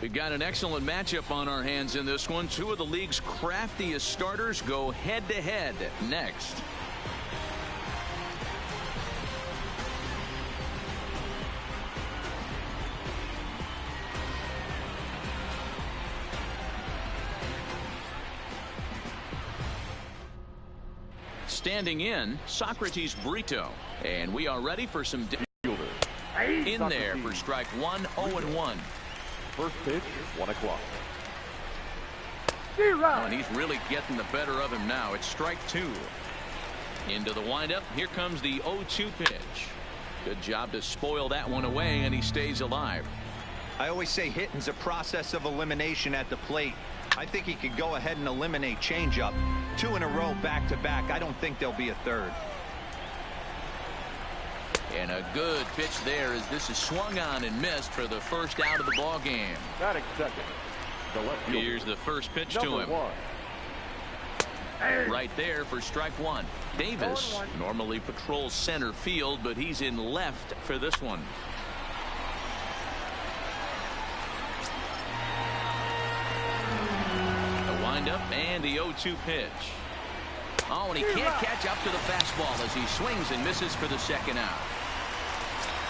We've got an excellent matchup on our hands in this one. Two of the league's craftiest starters go head-to-head next. Standing in, Socrates Brito. And we are ready for some in there for strike one, 0-1. First pitch, 1 o'clock. Oh, and he's really getting the better of him now. It's strike two. Into the windup. Here comes the 0-2 pitch. Good job to spoil that one away, and he stays alive. I always say hitting's a process of elimination at the plate. I think he could go ahead and eliminate changeup. 2 in a row back-to-back. I don't think there'll be a third. And a good pitch there as this is swung on and missed for the first out of the ball game. Batting second. Here's the first pitch to him. Right there for strike one. Davis normally patrols center field, but he's in left for this one. The windup and the 0-2 pitch. Oh, and he can't catch up to the fastball as he swings and misses for the second out.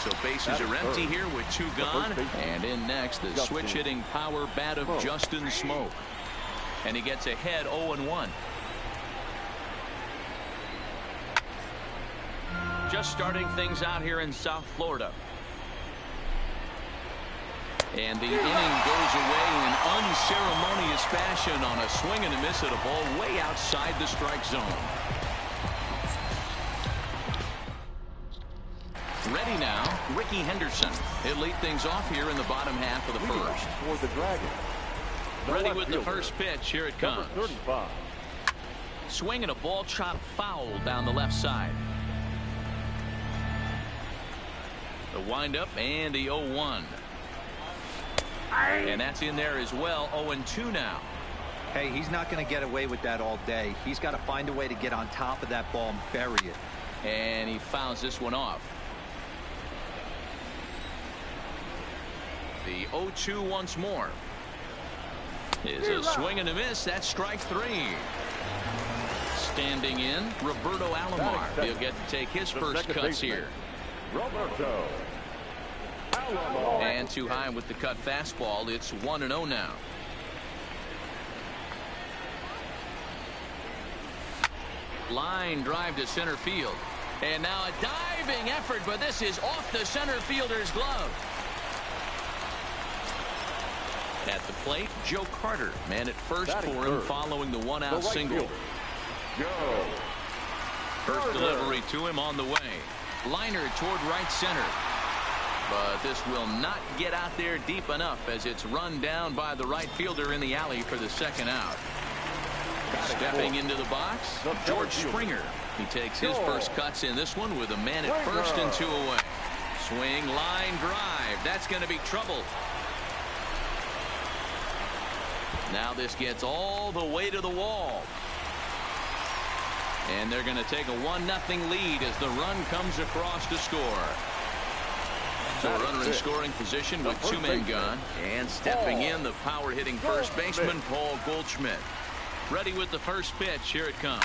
So bases are empty here with 2 gone. And in next, the switch-hitting power bat of Justin Smoke. And he gets ahead 0-1. Just starting things out here in South Florida. And the inning goes away in unceremonious fashion on a swing and a miss at a ball way outside the strike zone. Ready now, Ricky Henderson. He'll lead things off here in the bottom half of the first. For the Dragons. Ready with the first pitch. Here it comes. 35. Swinging a ball chopped foul down the left side. The windup and the 0-1. And that's in there as well. 0-2 now. Hey, he's not going to get away with that all day. He's got to find a way to get on top of that ball and bury it. And he fouls this one off. The 0-2 once more. Is a swing and a miss. That's strike three. Standing in, Roberto Alomar. He'll get to take his first cuts here. Roberto Alomar. And too high with the cut fastball. It's 1-0 now. Line drive to center field. And now a dive Diving effort, but this is off the center fielder's glove. At the plate, Joe Carter, man at first for him following the one-out single. First delivery to him on the way. Liner toward right center. But this will not get out there deep enough as it's run down by the right fielder in the alley for the second out. Stepping into the box, George Springer. He takes his first cuts in this one with a man at first and 2 away. Swing, line, drive. That's going to be trouble. Now this gets all the way to the wall. And they're going to take a 1-0 lead as the run comes across to score. So a runner in scoring position with 2 men gone. And stepping in, the power-hitting first baseman, Paul Goldschmidt. Ready with the first pitch. Here it comes.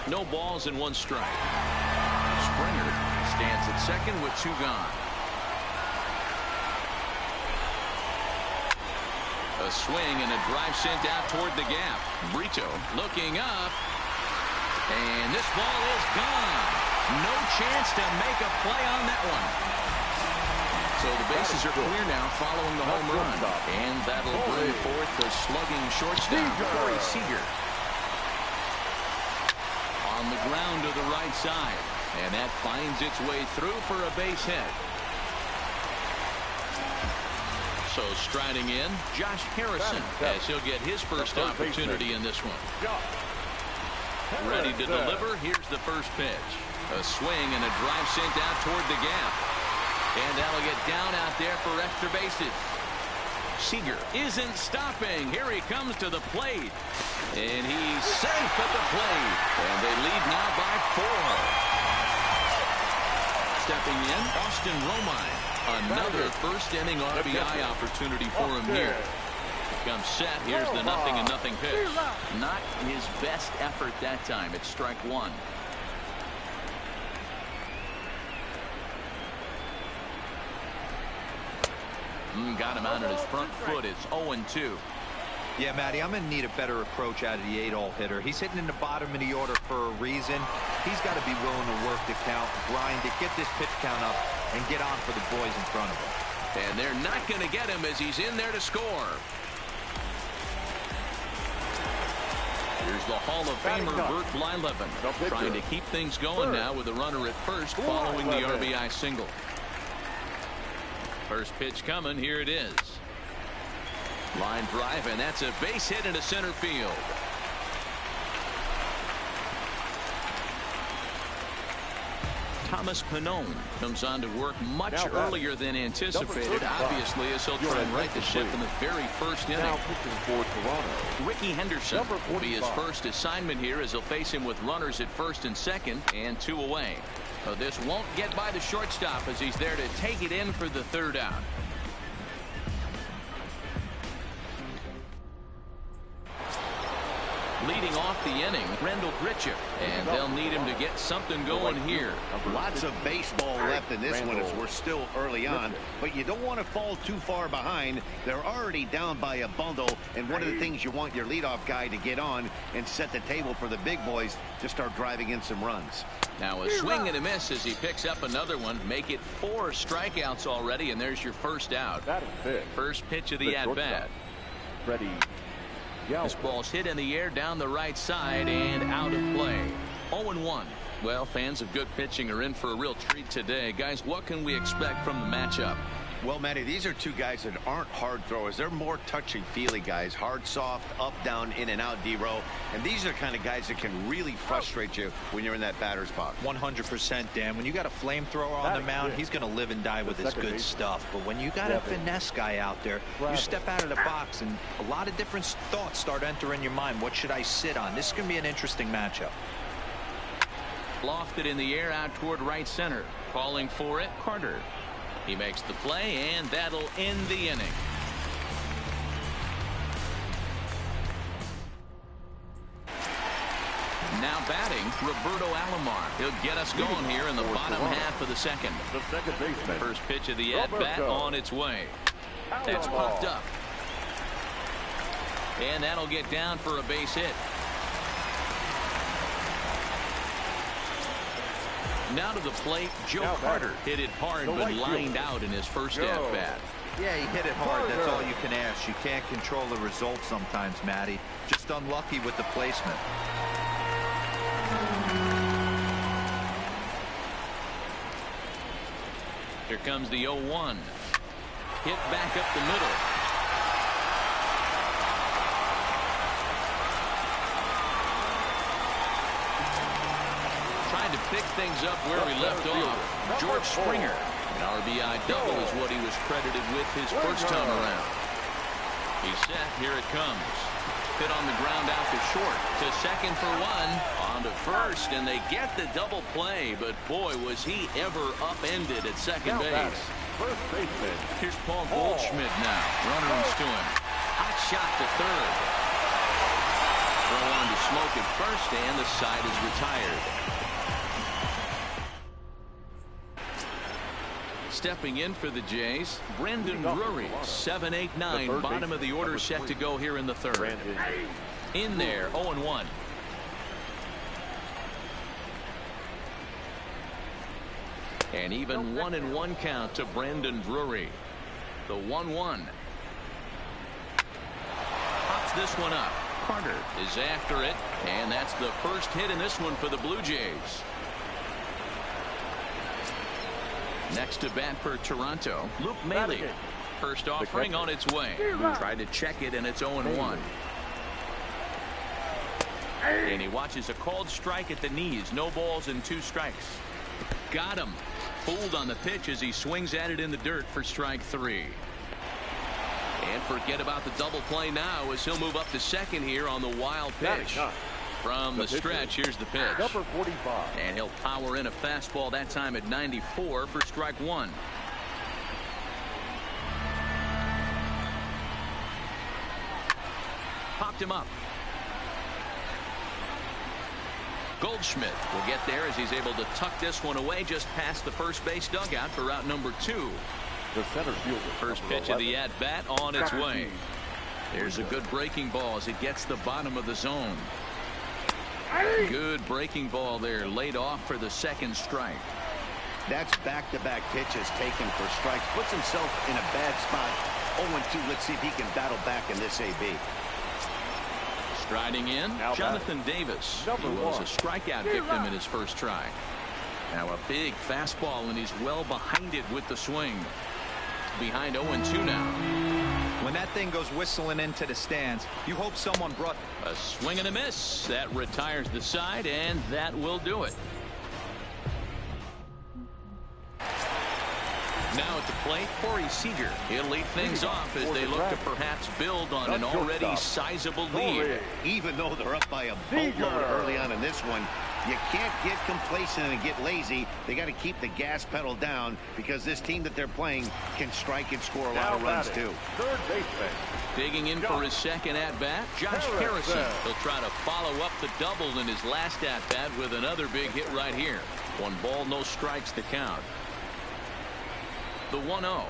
No balls and 1 strike. Springer stands at second with 2 gone. A swing and a drive sent out toward the gap. Brito looking up. And this ball is gone. No chance to make a play on that one. So the bases are clear now following the home run. And that'll bring forth the slugging shortstop, Corey Seager. On the ground to the right side. And that finds its way through for a base hit. So striding in, Josh Harrison, as he'll get his first opportunity in this one. Ready to deliver. Here's the first pitch. A swing and a drive sent out toward the gap. And that'll get down out there for extra bases. Seager isn't stopping. Here he comes to the plate. And he's safe at the plate. And they lead now by 4. Stepping in, Austin Romine. Another first-inning RBI opportunity for him here. Comes set. Here's the 0-0 pitch. Not his best effort that time. It's strike 1. Got him out on his front foot. It's 0-2. Yeah, Matty, I'm going to need a better approach out of the 8-hole hitter. He's hitting in the bottom of the order for a reason. He's got to be willing to work the count, grind it, get this pitch count up, and get on for the boys in front of him. And they're not going to get him as he's in there to score. Here's the Hall of Famer Bert Blyleven trying to keep things going now with a runner at first following the RBI single. First pitch coming. Here it is. Line drive, and that's a base hit into center field. Thomas Pannone comes on to work much earlier than anticipated, obviously, as he'll try and right the ship in the very first inning. Ricky Henderson will be his first assignment here as he'll face him with runners at first and second and 2 away. So this won't get by the shortstop as he's there to take it in for the 3rd out. Leading off the inning, Rendell Gritchick, and they'll need him to get something going here. Lots of baseball left in this one as we're still early on, but you don't want to fall too far behind. They're already down by a bundle, and one of the things you want your leadoff guy to get on and set the table for the big boys to start driving in some runs. Now a swing and a miss as he picks up another one. Make it 4 strikeouts already, and there's your first out. First pitch of the at-bat. Ready. This ball's hit in the air down the right side and out of play. 0-1. Well, fans of good pitching are in for a real treat today. Guys, what can we expect from the matchup? Well, Matty, these are 2 guys that aren't hard throwers. They're more touchy-feely guys. Hard, soft, up, down, in and out, D-row. And these are the kind of guys that can really frustrate you when you're in that batter's box. 100%, Dan. When you got a flamethrower on the mound, he's going to live and die with his good stuff. But when you got a finesse guy out there, you step out of the box and a lot of different thoughts start entering your mind. What should I sit on? This is going to be an interesting matchup. Lofted in the air out toward right center. Calling for it, Carter. He makes the play, and that'll end the inning. Now batting, Roberto Alomar. He'll get us going here in the bottom half of the second. The second baseman. First pitch of the at-bat on its way. That's puffed up. And that'll get down for a base hit. Now to the plate, Joe Carter hit it hard but lined out in his first at-bat. Yeah, he hit it hard. That's all you can ask. You can't control the result sometimes, Matty. Just unlucky with the placement. Here comes the 0-1. Hit back up the middle. Trying to pick things up where we left off. George Springer. An RBI double is what he was credited with his first time around. He's set. Here it comes. Hit on the ground out to short. To second for one. On to first, and they get the double play. But boy, was he ever upended at second base. First baseman. Here's Paul Goldschmidt now. Runners to him. Hot shot to third. Throw on to Smoke at first, and the side is retired. Stepping in for the Jays, Brendan Drury, 7-8-9, bottom of the order, set to go here in the third. In there, 0-1. And even 1-1 count to Brendan Drury. The 1-1. Pops this one up. Carter is after it, and that's the first hit in this one for the Blue Jays. Next to bat for Toronto, Luke Maile. First offering on its way. Tried to check it, and it's 0-1. And he watches a called strike at the knees. No balls and 2 strikes. Got him. Fooled on the pitch as he swings at it in the dirt for strike 3. And forget about the double play now as he'll move up to second here on the wild pitch. From the stretch, here's the pitch. Number 45. And he'll power in a fastball that time at 94 for strike 1. Popped him up. Goldschmidt will get there as he's able to tuck this one away just past the first base dugout for route number 2. The center fielder. First pitch of the at-bat on its way. There's a good breaking ball as it gets the bottom of the zone. Good breaking ball there, laid off for the second strike. That's back-to-back pitches taken for strikes. Puts himself in a bad spot. 0-2. Let's see if he can battle back in this AB. Striding in, Jonathan Davis. He was a strikeout victim in his first try. Now a big fastball, and he's well behind it with the swing. Behind 0-2 now. When that thing goes whistling into the stands, you hope someone brought a swing and a miss. That retires the side, and that will do it. Now at the plate, Corey Seager. He'll lead things off as they look to perhaps build on an already sizable lead. Even though they're up by a boatload early on in this one, you can't get complacent and get lazy. They got to keep the gas pedal down because this team that they're playing can strike and score a lot of runs too. Third baseman. Digging in for his second at-bat, Josh Harrison. He'll try to follow up the double in his last at-bat with another big hit right here. 1 ball, no strikes to count. The 1-0.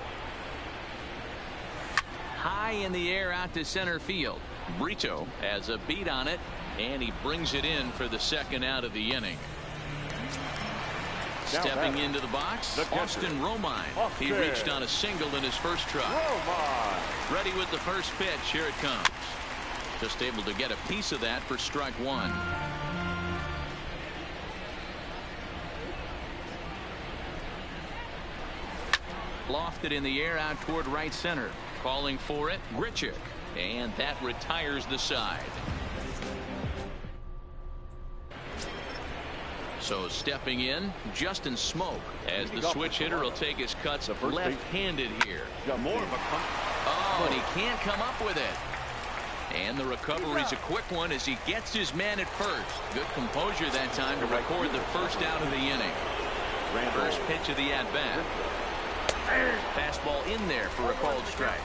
High in the air out to center field. Brito has a beat on it, and he brings it in for the second out of the inning. Stepping into the box, Austin Romine. He reached on a single in his first try. Ready with the first pitch. Here it comes. Just able to get a piece of that for strike 1. Lofted in the air out toward right center. Calling for it, Grichuk. And that retires the side. So stepping in, Justin Smoke, as the switch hitter will take his cuts left-handed here. More of a Oh, and he can't come up with it. And the recovery's a quick one as he gets his man at first. Good composure that time to record the first out of the inning. First pitch of the at-bat. Fastball in there for a called strike.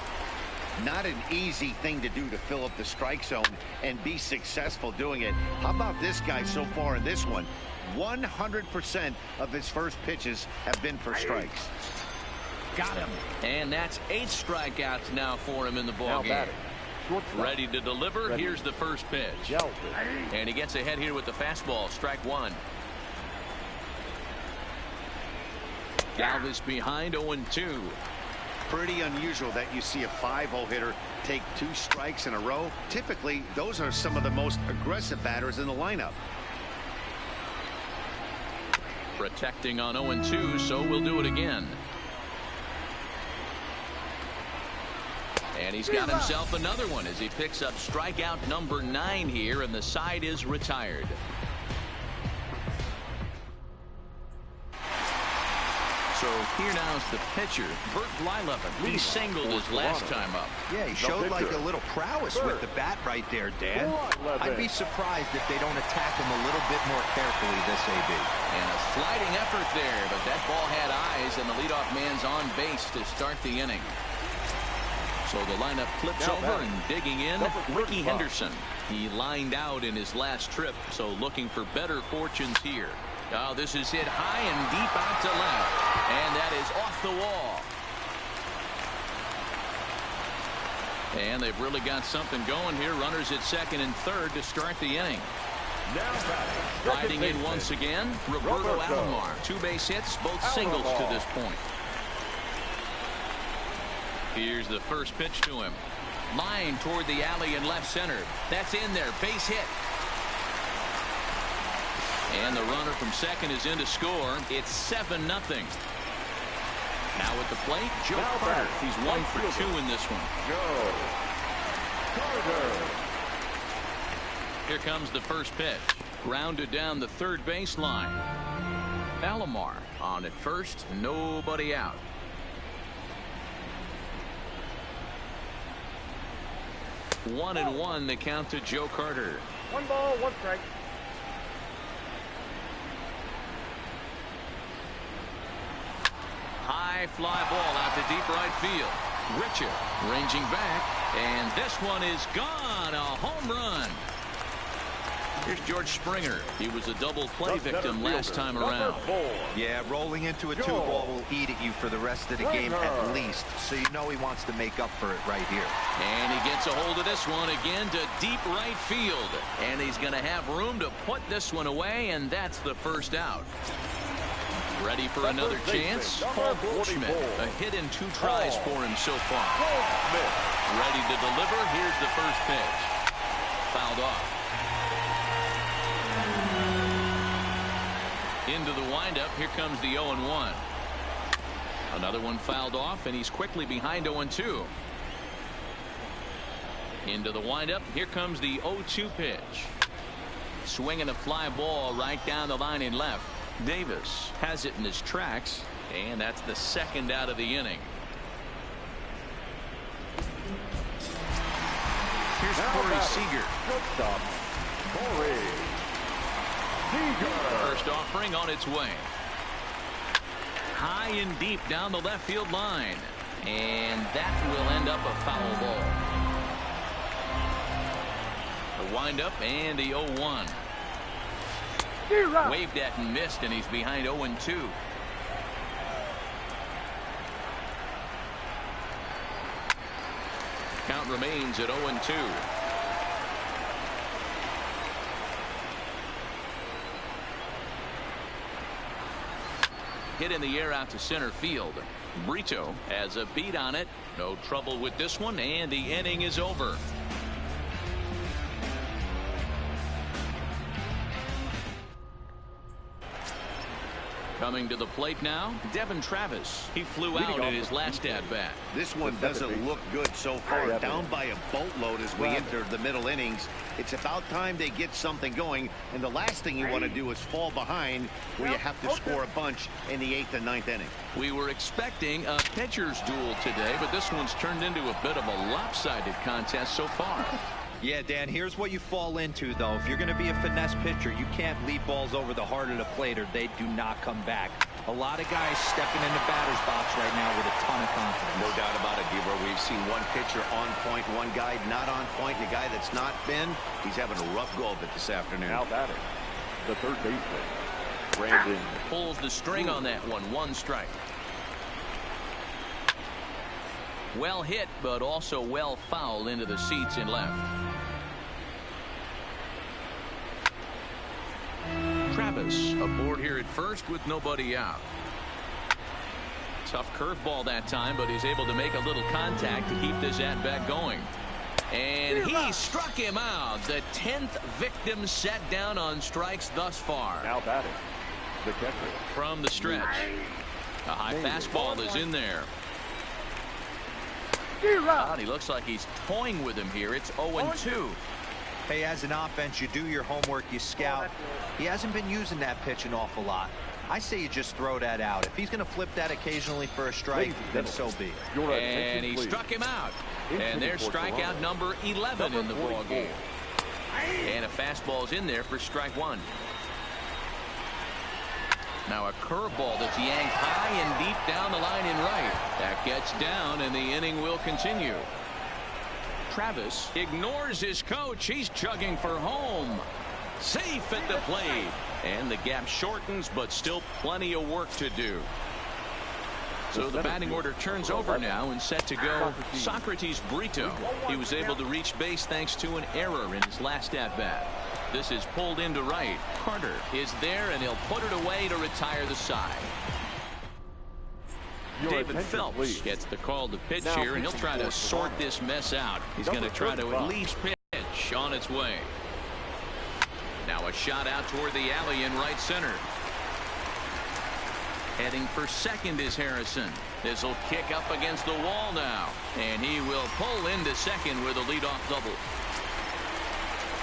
Not an easy thing to do to fill up the strike zone and be successful doing it. How about this guy so far in this one? 100% of his first pitches have been for strikes. Got him. And that's 8 strikeouts now for him in the ballgame. Ready to deliver. Here's the first pitch. And he gets ahead here with the fastball. Strike 1. Galvis behind 0-2. Pretty unusual that you see a 5-0 hitter take 2 strikes in a row. Typically, those are some of the most aggressive batters in the lineup. Protecting on 0-2, so we'll do it again. And he's got himself another one as he picks up strikeout number 9 here, and the side is retired. So here now is the pitcher, Bert Blyleven. He singled his last time up. Yeah, he showed like a little prowess with the bat right there, Dan. I'd be surprised if they don't attack him a little bit more carefully this AB. And a sliding effort there, but that ball had eyes, and the leadoff man's on base to start the inning. So the lineup flips over, and digging in, Ricky Henderson. He lined out in his last trip, so looking for better fortunes here. Oh, this is hit high and deep out to left, and that is off the wall. And they've really got something going here. Runners at second and third to start the inning. Riding in once again, Roberto Alomar. 2 base hits, both singles to this point. Here's the first pitch to him. Line toward the alley in left center. That's in there. Base hit. And the runner from second is in to score. It's 7-0. Now at the plate, Joe Carter. He's 1 for 2 in this one. Joe Carter. Here comes the first pitch. Grounded down the third baseline. Alomar on at first. Nobody out. 1-1 the count to Joe Carter. 1 ball, 1 strike. High fly ball out to deep right field. Richard ranging back, and this one is gone. A home run. Here's George Springer. He was a double play victim last time around. Yeah, rolling into a 2-ball will eat at you for the rest of the game at least, so you know he wants to make up for it right here. And he gets a hold of this one again to deep right field, and he's going to have room to put this one away, and that's the first out. Ready for another chance? Paul Goldschmidt. A hit in 2 tries for him so far. Ready to deliver. Here's the first pitch. Fouled off. Into the windup. Here comes the 0-1. Another one fouled off, and he's quickly behind 0-2. Into the windup. Here comes the 0-2 pitch. Swinging a fly ball right down the line in left. Davis has it in his tracks, and that's the second out of the inning. Here's Corey Seager. Shortstop, Corey Seager. First offering on its way. High and deep down the left field line, and that will end up a foul ball. The windup and the 0-1. Waved at and missed, and he's behind 0-2. Count remains at 0-2. Hit in the air out to center field. Brito has a beat on it. No trouble with this one, and the inning is over. Coming to the plate now, Devin Travis. He flew out in his last at-bat. This one doesn't look good so far. Down by a boatload as we enter the middle innings. It's about time they get something going, and the last thing you want to do is fall behind where you have to score a bunch in the 8th and 9th inning. We were expecting a pitcher's duel today, but this one's turned into a bit of a lopsided contest so far. Yeah, Dan, here's what you fall into, though. If you're going to be a finesse pitcher, you can't lead balls over the heart of the plate or they do not come back. A lot of guys stepping in the batter's box right now with a ton of confidence. No doubt about it, Deaver. We've seen one pitcher on point, one guy not on point. The guy that's not been, he's having a rough go of it this afternoon. Now batting, the third baseman, Brandon. Pulls the string on that one. 1 strike. Well hit, but also well fouled into the seats in left. Travis aboard here at first with nobody out. Tough curveball that time, but he's able to make a little contact to keep this at-bat going. And he struck him out. The 10th victim set down on strikes thus far. Now batting, the catcher. From the stretch. A high fastball is in there. Oh, he looks like he's toying with him here. It's 0-2. Hey, as an offense, you do your homework, you scout. He hasn't been using that pitch an awful lot. I say you just throw that out. If he's going to flip that occasionally for a strike, then so be it. And he struck him out. And there's strikeout number 11 in the ball game. And a fastball's in there for strike one. Now a curveball that's yanked high and deep down the line in right. That gets down, and the inning will continue. Travis ignores his coach. He's chugging for home. Safe at the plate. And the gap shortens, but still plenty of work to do. So the batting order turns over now and set to go. Socrates Brito. He was able to reach base thanks to an error in his last at-bat. This is pulled into right. Carter is there, and he'll put it away to retire the side. David Phelps gets the call to pitch here, and he'll try to sort this mess out. He's going to try to at least pitch on its way. Now a shot out toward the alley in right center. Heading for second is Harrison. This will kick up against the wall now, and he will pull into second with a leadoff double.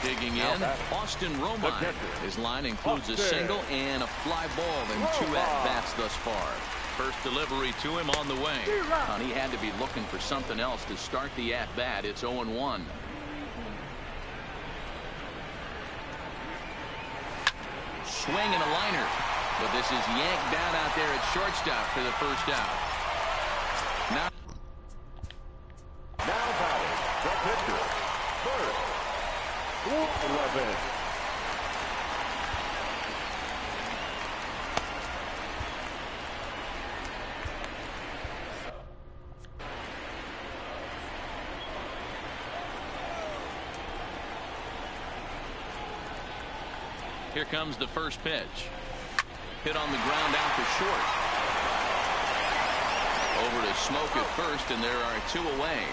Digging in, Austin Romine. His line includes a single and a fly ball in 2 at-bats thus far. First delivery to him on the way. And he had to be looking for something else to start the at-bat. It's 0-1. Swing and a liner. But this is yanked down out there at shortstop for the first out. Now batting, the pitcher, first, 11. Here comes the first pitch. Hit on the ground out to short. Over to Smoke at first, and there are 2 away.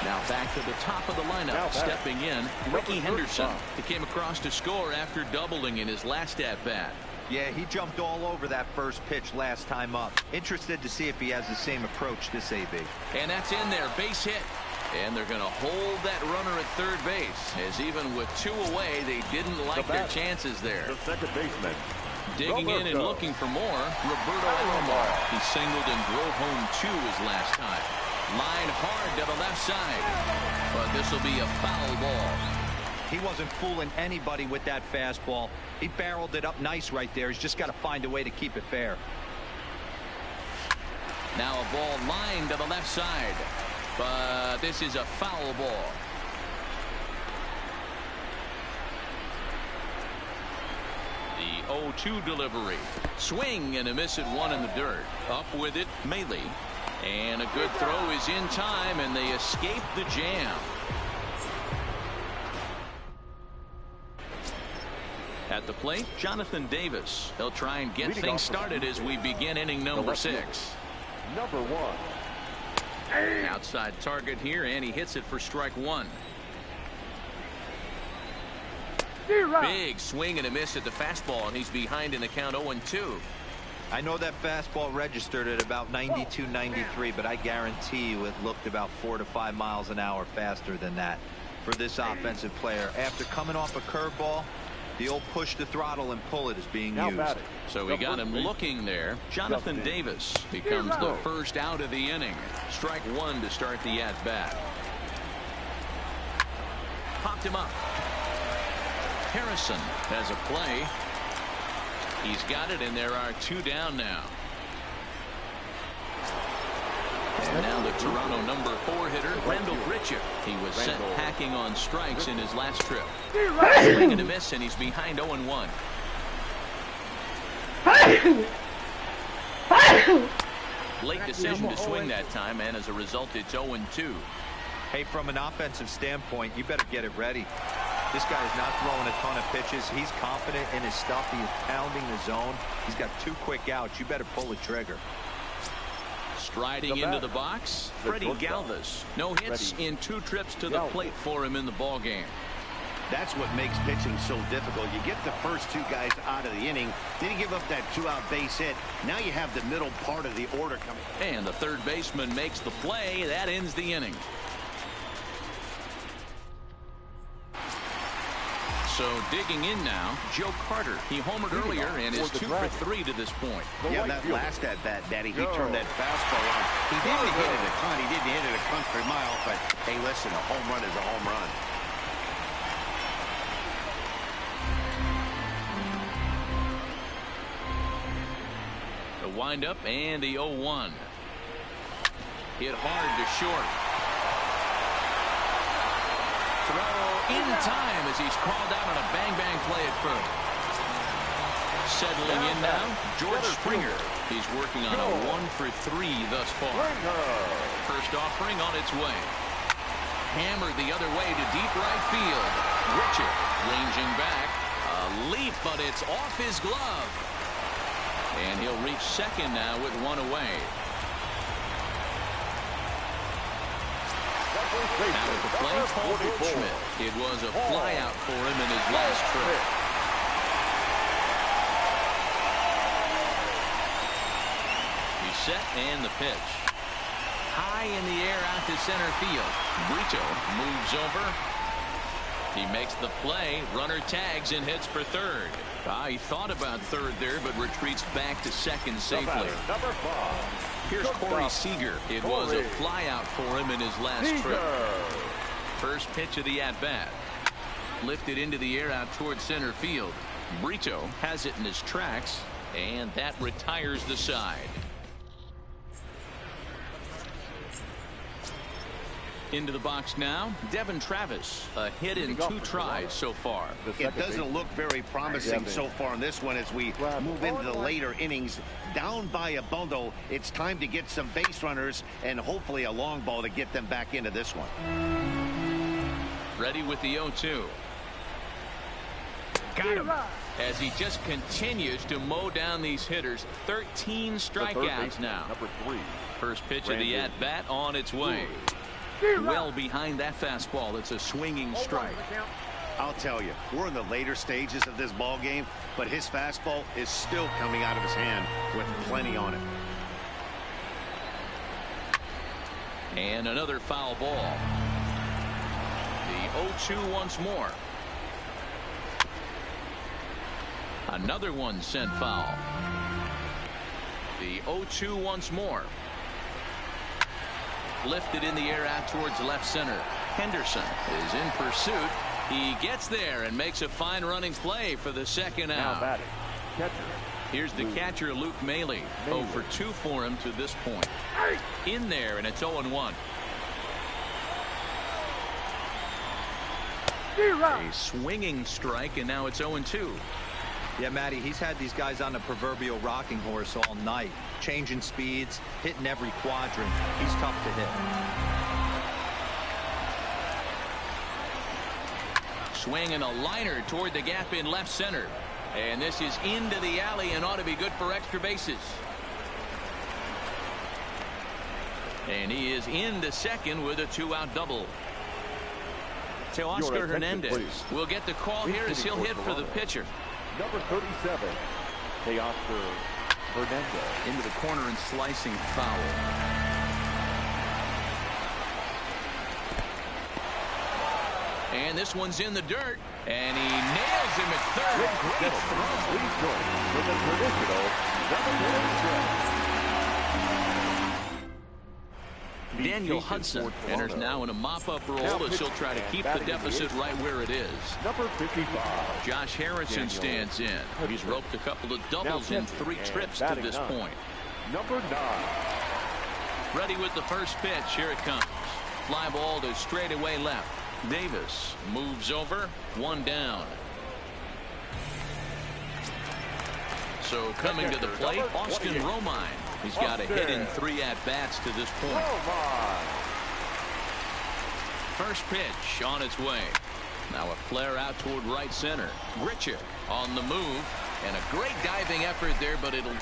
Now back to the top of the lineup. Stepping in, Ricky Henderson. He came across to score after doubling in his last at-bat. Yeah, he jumped all over that first pitch last time up. Interested to see if he has the same approach this AB. And that's in there. Base hit. And they're going to hold that runner at third base, as even with 2 away, they didn't like their chances there. The second baseman. Digging in and looking for more, Roberto Alomar. He singled and drove home 2 his last time. Line hard to the left side. But this will be a foul ball. He wasn't fooling anybody with that fastball. He barreled it up nice right there. He's just got to find a way to keep it fair. Now a ball lined to the left side. But this is a foul ball. The 0-2 delivery. Swing and a miss at 1 in the dirt. Up with it, Maley. And a good throw is in time, and they escape the jam. At the plate, Jonathan Davis. They'll try and get things started as we begin inning number 6. Number 1. Outside target here, and he hits it for strike 1. Big swing and a miss at the fastball, and he's behind in the count 0-2. I know that fastball registered at about 92, 93, but I guarantee you it looked about 4 to 5 miles an hour faster than that for this offensive player. After coming off a curveball, the old push the throttle and pull it is being used. So we got him looking there. Jonathan Davis becomes the first out of the inning. Strike 1 to start the at-bat. Popped him up. Harrison has a play. He's got it, and there are 2 down now. And now the Toronto number 4 hitter, Randall Grichuk. He was sent packing on strikes in his last trip. Swing and a miss, and he's behind 0-1. Late decision to swing that time, and as a result, it's 0-2. Hey, from an offensive standpoint, you better get it ready. This guy is not throwing a ton of pitches. He's confident in his stuff. He is pounding the zone. He's got 2 quick outs. You better pull the trigger. Striding into the box, Freddie Galvis. No hits in 2 trips to the plate for him in the ball game. That's what makes pitching so difficult. You get the first 2 guys out of the inning, then you give up that 2-out base hit. Now you have the middle part of the order coming. And the third baseman makes the play. That ends the inning. So digging in now, Joe Carter. He homered earlier and is 2 for 3 to this point. Yeah, that last at bat, Daddy, he turned that fastball on. He didn't hit it a ton. He didn't hit it a country mile, but hey, listen, a home run is a home run. The windup and the 0-1. Hit hard to short. Throw in time as he's called out on a bang-bang play at first. Settling in now, George Springer. He's working on a 1 for 3 thus far. First offering on its way. Hammered the other way to deep right field. Richard ranging back. A leap, but it's off his glove. And he'll reach second now with 1 away. Now at the plate, Paul Goldschmidt. It was a flyout for him in his last trip. He's set and the pitch. High in the air out to center field. Brito moves over. He makes the play. Runner tags and hits for third. He thought about third there, but retreats back to second safely. Number 5. Here's Corey Seager. It was a flyout for him in his last trip. First pitch of the at-bat. Lifted into the air out towards center field. Brito has it in his tracks, and that retires the side. Into the box now, Devin Travis. A hit in 2 tries so far. It doesn't look very promising so far in this one as we move into the later innings. Down by a bundle, it's time to get some base runners and hopefully a long ball to get them back into this one. Ready with the 0-2. Got him. As he just continues to mow down these hitters. 13 strikeouts now. Number 3. First pitch of the at-bat on its way. Well behind that fastball. It's a swinging strike. I'll tell you, we're in the later stages of this ball game, but his fastball is still coming out of his hand with plenty on it. And another foul ball. The 0-2 once more. Another one sent foul. The 0-2 once more. Lifted in the air out towards left center. Henderson is in pursuit. He gets there and makes a fine running play for the second out. Now batting. Catcher. Here's the catcher, Luke Maley. 0 for 2 for him to this point. In there, and it's 0-1. A swinging strike, and now it's 0-2. Yeah, Matty, he's had these guys on the proverbial rocking horse all night. Changing speeds, hitting every quadrant. He's tough to hit. Swinging a liner toward the gap in left center. And this is into the alley and ought to be good for extra bases. And he is into second with a 2-out double. Teoscar Hernandez will get the call here as he'll hit for the pitcher. Number 37, Teoscar Hernandez. Into the corner and slicing foul. And this one's in the dirt, and he nails him at third. Great throw. Please join with the traditional 7-minute Daniel Hudson enters now in a mop-up role as he'll try to keep the deficit right where it is. Number 55. Josh Harrison stands in. He's roped a couple of doubles in 3 trips to this point. Number 9. Ready with the first pitch. Here it comes. Fly ball to straightaway left. Davis moves over. 1 down. So coming to the plate, Austin Romine. He's got a hit in 3 at-bats to this point. First pitch on its way. Now a flare out toward right center. Grichuk on the move. And a great diving effort there, but it'll...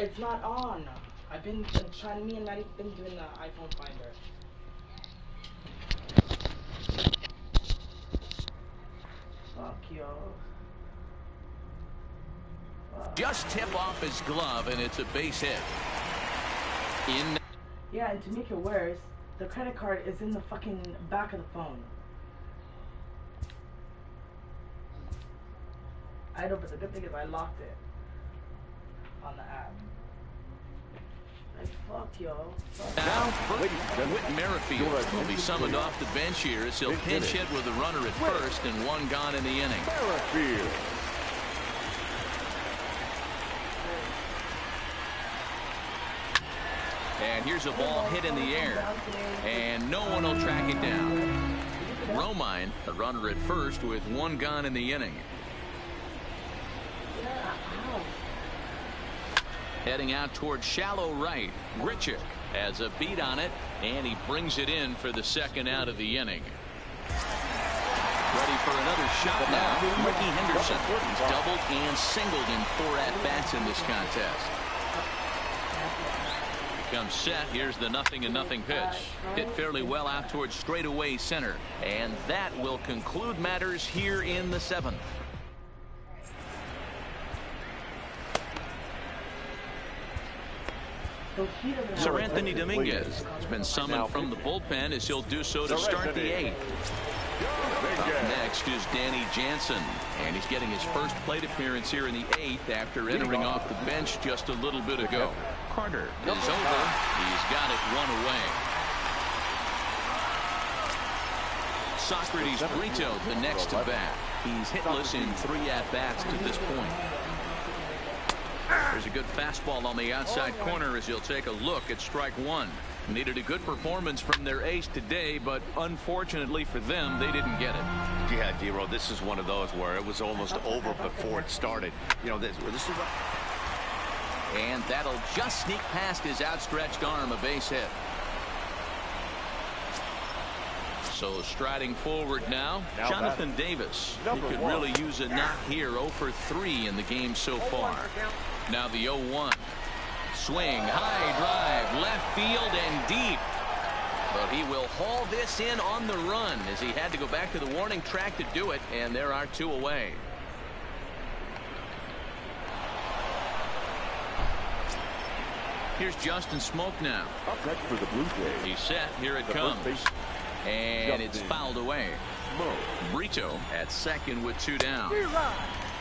It's not on. I've been trying. Me and Maddie been doing the iPhone Finder. Fuck yo. Just tip off his glove, and it's a base hit. Yeah, and to make it worse, the credit card is in the fucking back of the phone. I know, but the good thing is I locked it on the app. Like, fuck, yo. Fuck. Now, Whit Merrifield will be summoned off the bench here as he'll pinch hit with a runner at first and one gone in the inning. Merrifield. And here's a ball hit in the air, and no one will track it down. Romine, a runner at first with one gone in the inning. Heading out toward shallow right. Grichuk has a beat on it, and he brings it in for the second out of the inning. Ready for another shot now. Ricky Henderson. He's doubled and singled in 4 at-bats in this contest. Comes set. Here's the 0-0 pitch. Hit fairly well out towards straightaway center. And that will conclude matters here in the 7th. Sir Anthony Dominguez has been summoned from the bullpen as he'll do so to start the 8th. Up next is Danny Jansen, and he's getting his first plate appearance here in the 8th after entering off the bench just a little bit ago. Carter is over. He's got it 1 away. Socrates Brito, the next to bat. He's hitless in 3 at-bats to this point. There's a good fastball on the outside corner as he'll take a look at strike 1. Needed a good performance from their ace today, but unfortunately for them, they didn't get it. Yeah, D-Roll, this is one of those where it was almost over before it started. You know, this is what... And that'll just sneak past his outstretched arm, a base hit. So striding forward now Jonathan Davis. He could really use a knock here. 0 for 3 in the game so far. Now the 0-1. Swing, high drive, left field and deep. But he will haul this in on the run as he had to go back to the warning track to do it, and there are 2 away. Here's Justin Smoke now. Up next for the Blue Jays. He's set. Here it comes. And it's fouled away. Brito at second with 2 down.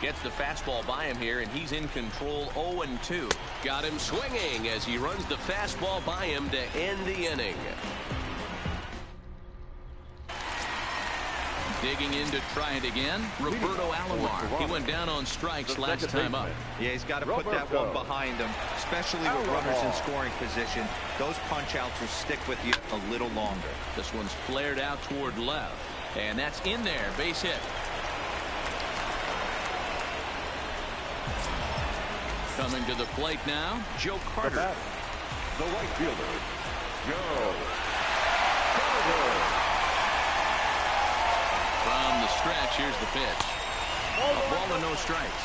Gets the fastball by him here, and he's in control. 0-2. Got him swinging as he runs the fastball by him to end the inning. Digging in to try it again, Roberto Alomar. He went down on strikes last time up. Yeah, he's got to put that one behind him, especially with runners in scoring position. Those punch-outs will stick with you a little longer. This one's flared out toward left, and that's in there. Base hit. Coming to the plate now, Joe Carter. The right fielder, Joe Carter. From the stretch, here's the pitch. A ball and no strikes.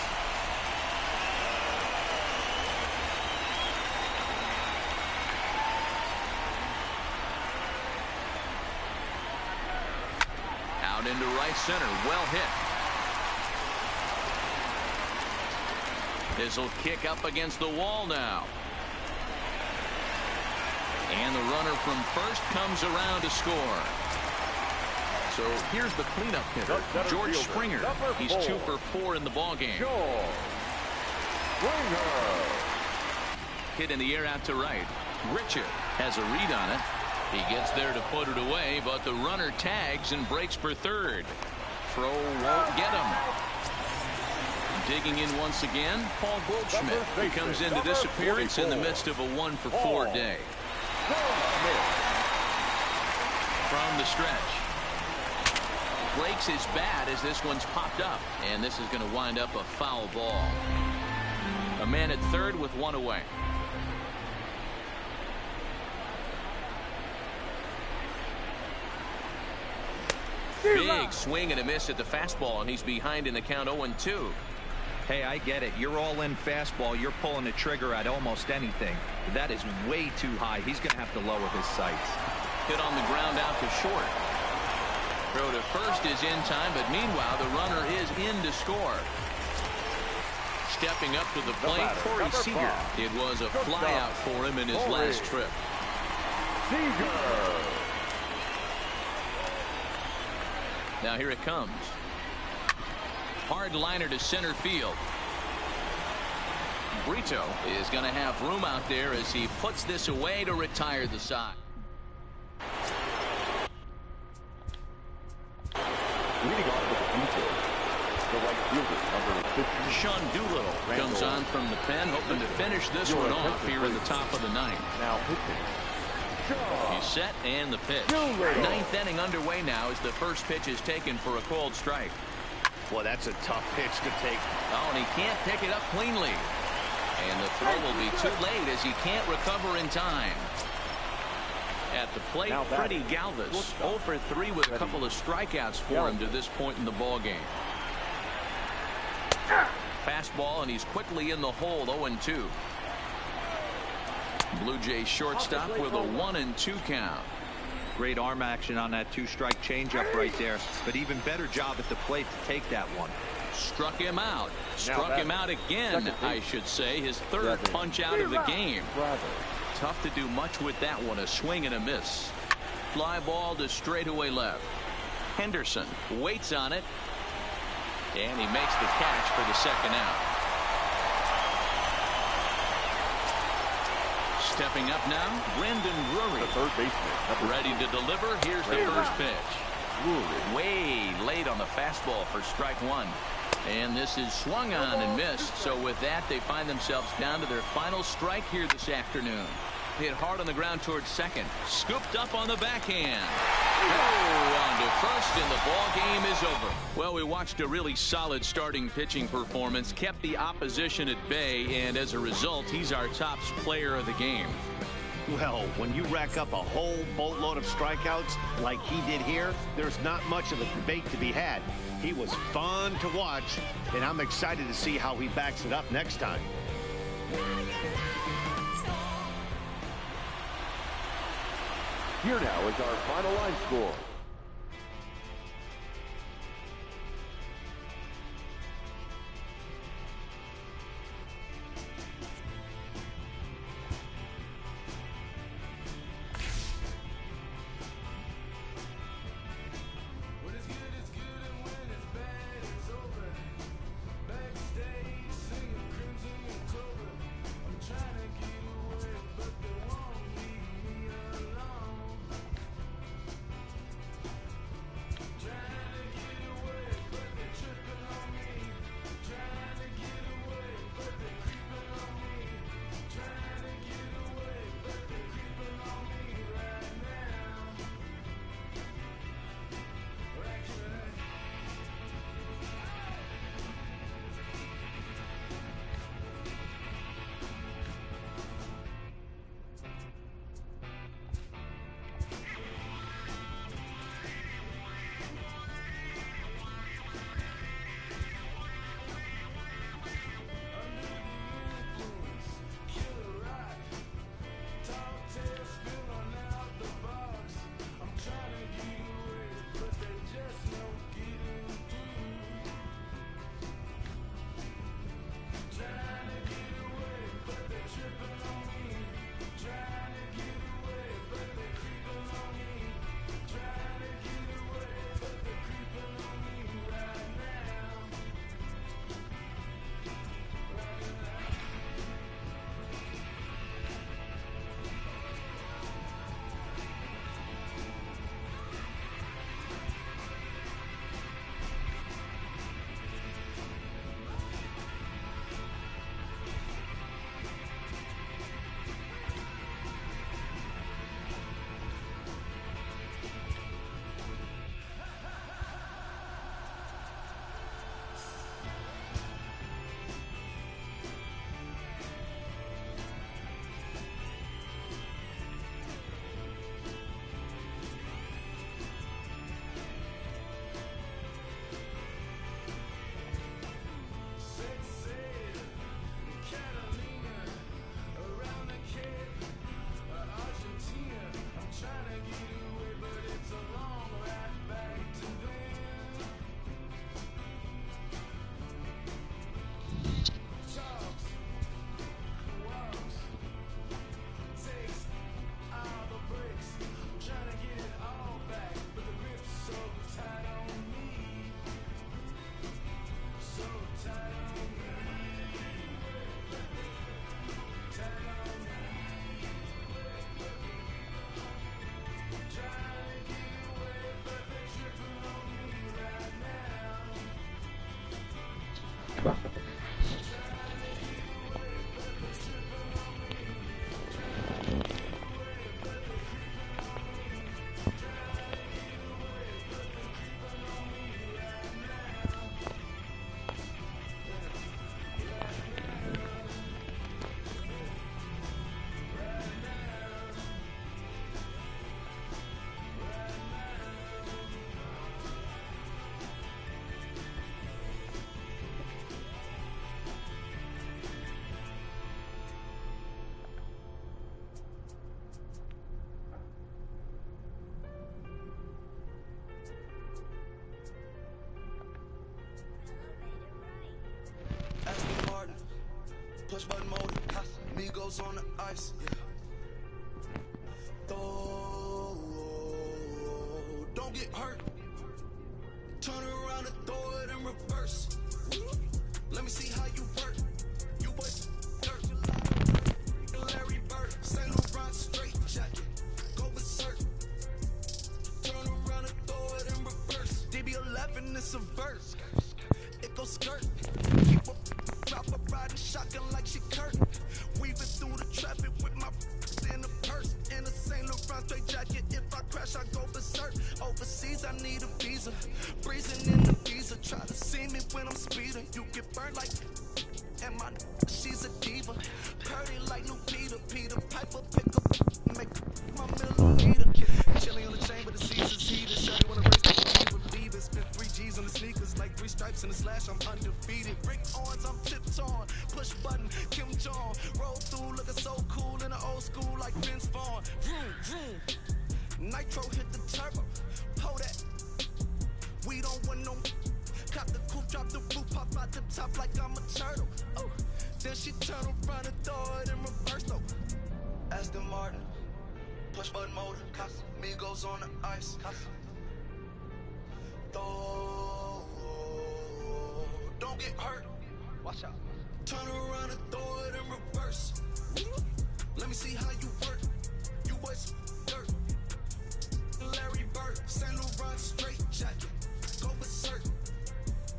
Out into right center, well hit. This will kick up against the wall now. And the runner from first comes around to score. So here's the cleanup hitter, George Springer. He's 2 for 4 in the ballgame. Hit in the air out to right. Grichuk has a read on it. He gets there to put it away, but the runner tags and breaks for third. Throw won't get him. Digging in once again, Paul Goldschmidt, who comes into this appearance in the midst of a 1 for 4 day. From the stretch. Breaks his bat as this one's popped up, and this is going to wind up a foul ball. A man at third with 1 away. Big swing and a miss at the fastball, and he's behind in the count. 0-2. Hey, I get it. You're all in fastball. You're pulling the trigger at almost anything. That is way too high. He's going to have to lower his sights. Hit on the ground out to short. Throw to first is in time, but meanwhile the runner is in to score. Stepping up to the plate, Corey Seager. It was a flyout for him in his last trip. Seager. Now here it comes. Hard liner to center field. Brito is going to have room out there as he puts this away to retire the side. Leading off with Brito, the right fielder, number 50. Sean Doolittle comes on from the pen, hoping to finish this one off here in the top of the ninth. Now pitching. He's set and the pitch. Ninth inning underway now as the first pitch is taken for a called strike. Well, that's a tough pitch to take. Oh, and he can't pick it up cleanly. And the throw will be too late as he can't recover in time. At the plate, Freddie Galvis, 0 for 3 with a couple of strikeouts for him to this point in the ball game. Fastball, and he's quickly in the hole, 0-2. Blue Jays shortstop with a 1-2 count. Great arm action on that two-strike changeup right there, but even better job at the plate to take that one. Struck him out. Struck him out again, I should say. His third punch out of the game. Tough to do much with that one. A swing and a miss. Fly ball to straightaway left. Henderson waits on it, and he makes the catch for the second out. Stepping up now, Brendan Drury. The third baseman. Ready to deliver. Here's the first pitch. Way late on the fastball for strike one. And this is swung on and missed. So with that, they find themselves down to their final strike here this afternoon. Hit hard on the ground towards second. Scooped up on the backhand. Oh, on to first, and the ball game is over. Well, we watched a really solid starting pitching performance, kept the opposition at bay, and as a result, he's our top player of the game. Well, when you rack up a whole boatload of strikeouts like he did here, there's not much of a debate to be had. He was fun to watch, and I'm excited to see how he backs it up next time. Here now is our final line score. Migos on the ice, yeah. Don't get hurt. Turn around and throw it in reverse. Let me see how you work. You boys dirt. Larry Bird, St. Laurent straight jacket. Go berserk. Turn around and throw it in reverse. DB11 is a verse. It goes skirt. Keep a drop a riding shotgun like she Kurt. Weaving through the traffic with my in the purse. In a St. Laurent straight jacket. If I crash, I go berserk. Overseas, I need a visa. Breezing in the visa. Try to see me when I'm speeding. You get burned like. And my she's a diva. Purdy like new Peter. Peter Piper pick up. Make my millimeter. Chilling on the chain, but the season's heated. Shawty wanna race like a believe it. Spent 3 G's on the sneakers. Like 3 stripes in the slash. I'm undefeated. Rick Owens, I'm tiptoeing. Push button, Kim Jong. Roll through, looking so cool in the old school like Vince Vaughn. Vroom, vroom. Nitro hit the turbo. Pull that. We don't want no. Cop the coupe, drop the roof, pop out the top like I'm a turtle. Oh, then she turn around and throw it in reverse though. Aston Martin, push button motor. Migos on the ice. Don't get hurt. Watch out. Turn around and throw it in reverse. Let me see how you work. You boys dirt. Larry Bird, St. Laurent straight jacket. Go berserk.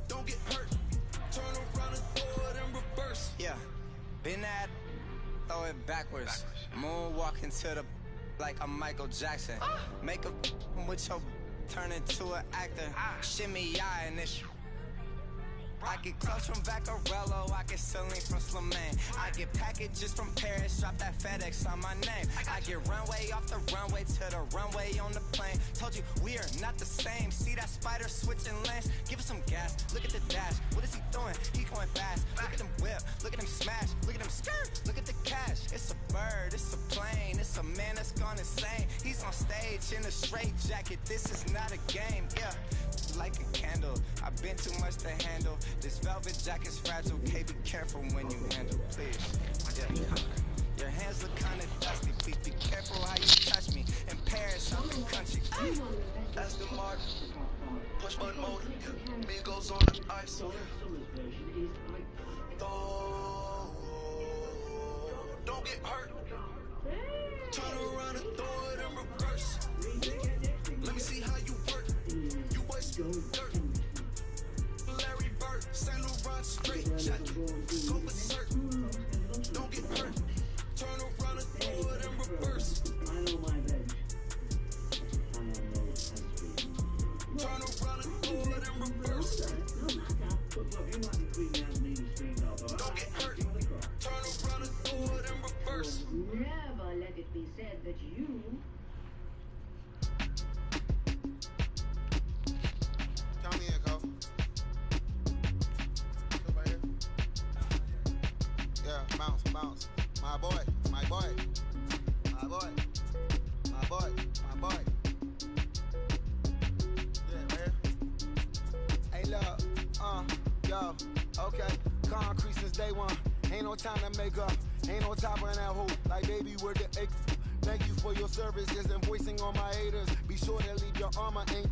Don't get hurt. Turn around and throw it in reverse. Yeah, been at, throw it backwards. Moonwalk into the like I'm Michael Jackson. Make a with your turn into an actor. Shimmy eye and this. I get clothes from Vaccarello, I get Celine from Slimane. I get packages from Paris, drop that FedEx on my name. I get runway off the runway to the runway on the plane. Told you we are not the same. See that spider switching lanes? Give us some gas, look at the dash. What is he doing? He going fast. Look at him whip, look at him smash, look at him skirt, look at the cash. It's a bird, it's a plane, it's a man that's gone insane. He's on stage in a straight jacket, this is not a game, yeah. Like a candle, I've been too much to handle. This velvet jacket's fragile, okay, be careful when you handle, please. Yeah. Your hands look kinda dusty, please be careful how you touch me. In Paris, I'm in country. Aston Martin, push button motor. Migos on the ice. Don't get hurt. Turn around and throw it in reverse. Let me see how you work. You boys dirt. Larry Bird, St. Laurent straight jacket. Go berserk. Don't get hurt. Turn around and throw it in reverse. Turn around and throw it in reverse. Don't get hurt. Turn around and throw it in reverse. Never let it be said that you. Count me in, Cole. Right here. Yeah, bounce, bounce. My boy, my boy. My boy. My boy, my boy. Yeah, right here. Hey, look, yo, okay. Concrete since day one. Ain't no time to make up. Ain't no top on that hoop. Like, baby, where the egg. Thank you for your services and voicing on my haters. Be sure to leave your armor ain't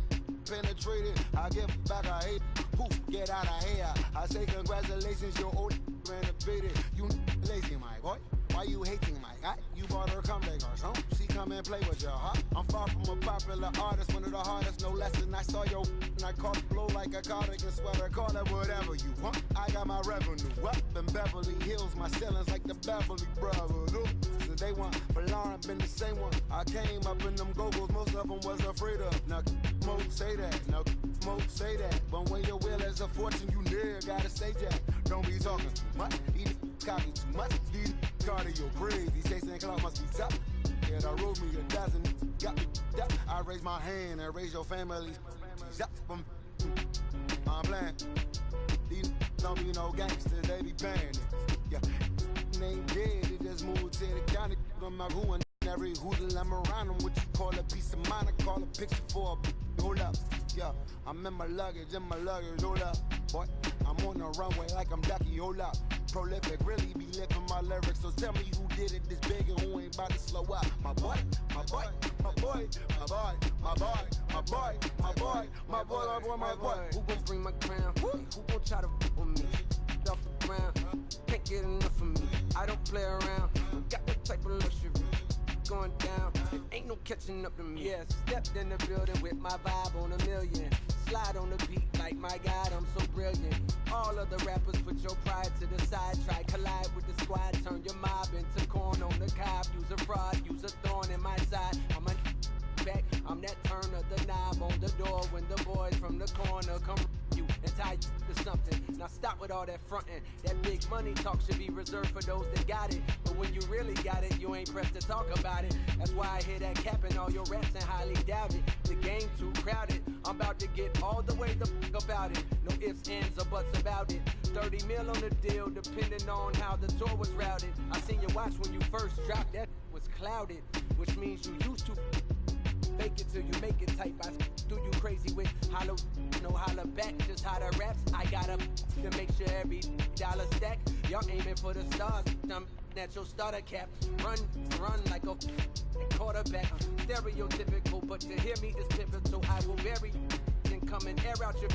penetrated. I give back, I hate. Poof, get out of here. I say congratulations, your old renovated. You lazy, my boy. Why you hating, my guy? You bought her comeback or something. She come and play with your heart. I'm far from a popular artist, one of the hardest, no less than I saw your and I caught it blow like a cardigan sweater. Call it whatever you want. I got my revenue up in Beverly Hills. My ceilings like the Beverly Brothers. So they want for Lauren, been the same one. I came up in them go-go's, most of them was afraid of. Now, Mo say that. Now, Mo say that. But when your will is a fortune, you never gotta say that. Don't be talking too much. Eat copy too much. These cardio crazy. Chasing cloud must be tough. Yeah, I wrote me a dozen. Got me up. I raise my hand and raise your family. I'm playing. These don't be no gangsters, they be paying it. Yeah, they ain't dead, they just moved to the county. I'm not ruin every hoodle I'm around them. What you call a piece of mind, I call a picture for a hold up. Yeah, I'm in my luggage, hold up. Boy, I'm on the runway like I'm Ducky, hold up. Prolific, really be living my lyrics. So tell me who did it this big and who ain't about to slow up. My boy, my boy, my boy, my boy, my boy, my boy, my boy, my boy, my boy, my boy. Who gon' bring my crown? Who gon' try to f with me? Off the ground, can't get enough of me. I don't play around, got that type of luxury. Going down, ain't no catching up to me. Yeah, stepped in the building with my vibe on a million. Slide on the beat like my God, I'm so brilliant. All of the rappers put your pride to the side. Try collide with the squad, turn your mob into corn on the cob. Use a fraud, use a thorn in my side. I'm a back, I'm that turn of the knob on the door when the boys from the corner come you and tie you to something. Now stop with all that frontin'. That big money talk should be reserved for those that got it. But when you really got it, you ain't pressed to talk about it. That's why I hear that cap in all your raps and highly doubt it. The game too crowded. I'm about to get all the way the fuck about it. No ifs, ands, or buts about it. 30 mil on the deal, depending on how the tour was routed. I seen your watch when you first dropped, that was clouded, which means you used to fake it till you make it type. I do you crazy with hollow, no holler back, just how the raps. I got up to make sure every dollar stack. Y'all aiming for the stars, I'm at your starter cap. Run like a quarterback. Stereotypical, but to hear me is pivotal. I will bury and come and air out your